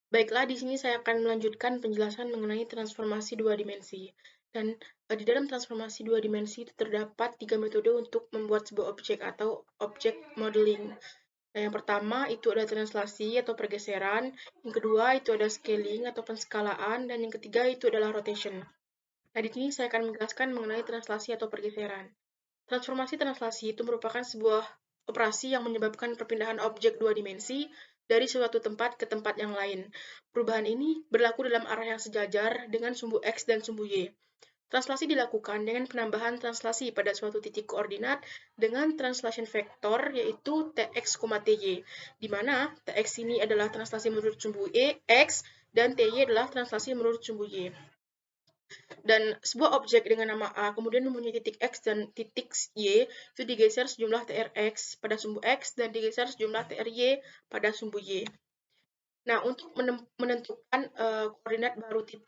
Baiklah, di sini saya akan melanjutkan penjelasan mengenai transformasi dua dimensi. Dan di dalam transformasi dua dimensi itu terdapat 3 metode untuk membuat sebuah objek atau objek modeling. Nah, yang pertama itu ada translasi atau pergeseran, yang kedua itu ada scaling atau penskalaan, dan yang ketiga itu adalah rotation. Nah, di sini saya akan menjelaskan mengenai translasi atau pergeseran. Transformasi translasi itu merupakan sebuah operasi yang menyebabkan perpindahan objek dua dimensi dari suatu tempat ke tempat yang lain. Perubahan ini berlaku dalam arah yang sejajar dengan sumbu X dan sumbu Y. Translasi dilakukan dengan penambahan translasi pada suatu titik koordinat dengan translation vector yaitu Tx, Ty, di mana Tx ini adalah translasi menurut sumbu X dan Ty adalah translasi menurut sumbu Y. Dan sebuah objek dengan nama A kemudian mempunyai titik X dan titik Y itu digeser sejumlah TRX pada sumbu X dan digeser sejumlah TRY pada sumbu Y. Nah, untuk menentukan koordinat baru titik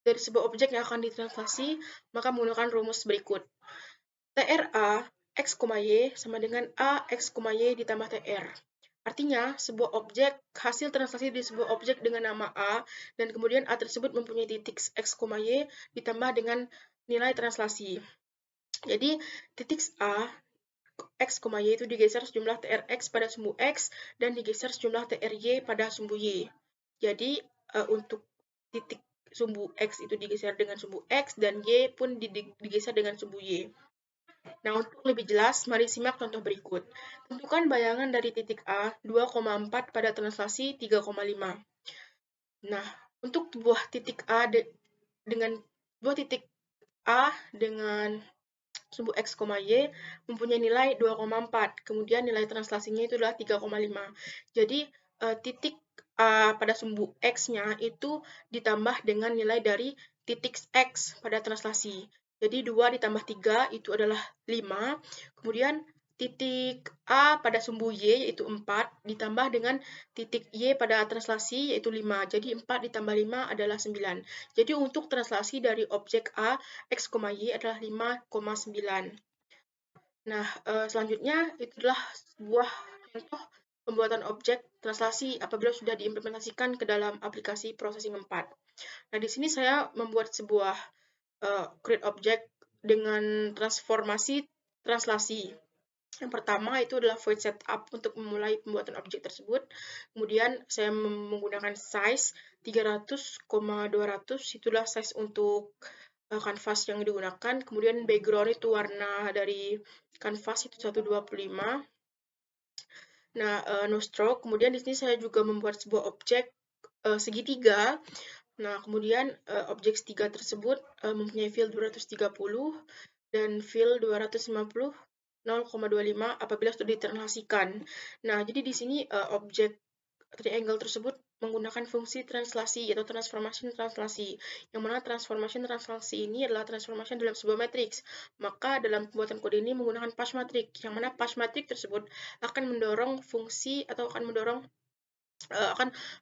dari sebuah objek yang akan ditranslasi, maka menggunakan rumus berikut. TRA X, Y sama dengan A X, Y ditambah TR. Artinya, sebuah objek, hasil translasi di sebuah objek dengan nama A, dan kemudian A tersebut mempunyai titik X, Y ditambah dengan nilai translasi. Jadi, titik A, X, Y itu digeser sejumlah TRX pada sumbu X, dan digeser sejumlah TRY pada sumbu Y. Jadi, untuk titik sumbu X itu digeser dengan sumbu X, dan Y pun digeser dengan sumbu Y. Nah, untuk lebih jelas, mari simak contoh berikut. Tentukan bayangan dari titik A 2,4 pada translasi 3,5. Nah, untuk buah titik A dengan buah titik A dengan sumbu X, Y mempunyai nilai 2,4. Kemudian nilai translasinya itu adalah 3,5. Jadi, titik A pada sumbu X-nya itu ditambah dengan nilai dari titik X pada translasi. Jadi 2 ditambah 3 itu adalah 5. Kemudian titik A pada sumbu Y yaitu 4 ditambah dengan titik Y pada translasi yaitu 5. Jadi 4 ditambah 5 adalah 9. Jadi untuk translasi dari objek A, X, Y adalah 5,9. Nah, selanjutnya itu adalah sebuah contoh pembuatan objek translasi apabila sudah diimplementasikan ke dalam aplikasi processing 4. Nah, di sini saya membuat sebuah create object dengan transformasi translasi. Yang pertama itu adalah void setup untuk memulai pembuatan objek tersebut. Kemudian saya menggunakan size 300,200, itulah size untuk kanvas yang digunakan. Kemudian background itu warna dari kanvas itu 125. Nah, no stroke. Kemudian di sini saya juga membuat sebuah objek segitiga. Nah, kemudian objek segitiga tersebut mempunyai fill 230 dan fill 250 0,25 apabila sudah ditranslasikan. Nah, jadi di sini objek triangle tersebut menggunakan fungsi translasi atau transformation translasi. Yang mana transformation translasi ini adalah transformation dalam sebuah matriks. Maka dalam pembuatan kode ini menggunakan path matrix, yang mana path matrix tersebut akan mendorong fungsi atau akan mendorong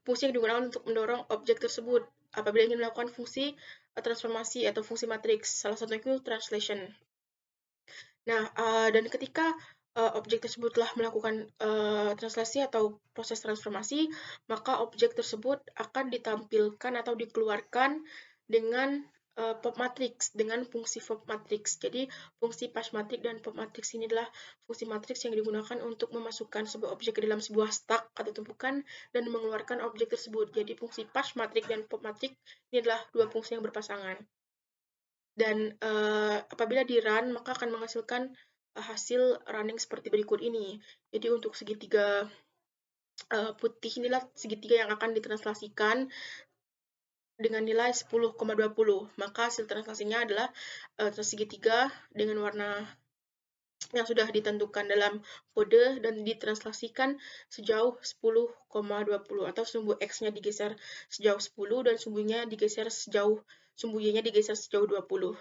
fungsi yang digunakan untuk mendorong objek tersebut apabila ingin melakukan fungsi transformasi atau fungsi matriks. Salah satunya itu translation. Nah, dan ketika objek tersebut telah melakukan translasi atau proses transformasi, maka objek tersebut akan ditampilkan atau dikeluarkan dengan pop matrix, dengan fungsi pop matrix. Jadi, fungsi path matrix dan pop matrix ini adalah fungsi matrix yang digunakan untuk memasukkan sebuah objek ke dalam sebuah stack atau tumpukan dan mengeluarkan objek tersebut. Jadi, fungsi path matrix dan pop matrix ini adalah dua fungsi yang berpasangan. Dan apabila di run maka akan menghasilkan hasil running seperti berikut ini. Jadi untuk segitiga putih inilah segitiga yang akan ditranslasikan dengan nilai 10,20. Maka hasil translasinya adalah segitiga dengan warna yang sudah ditentukan dalam kode dan ditranslasikan sejauh 10,20 atau sumbu X-nya digeser sejauh 10 dan sumbu Y-nya digeser sejauh 20.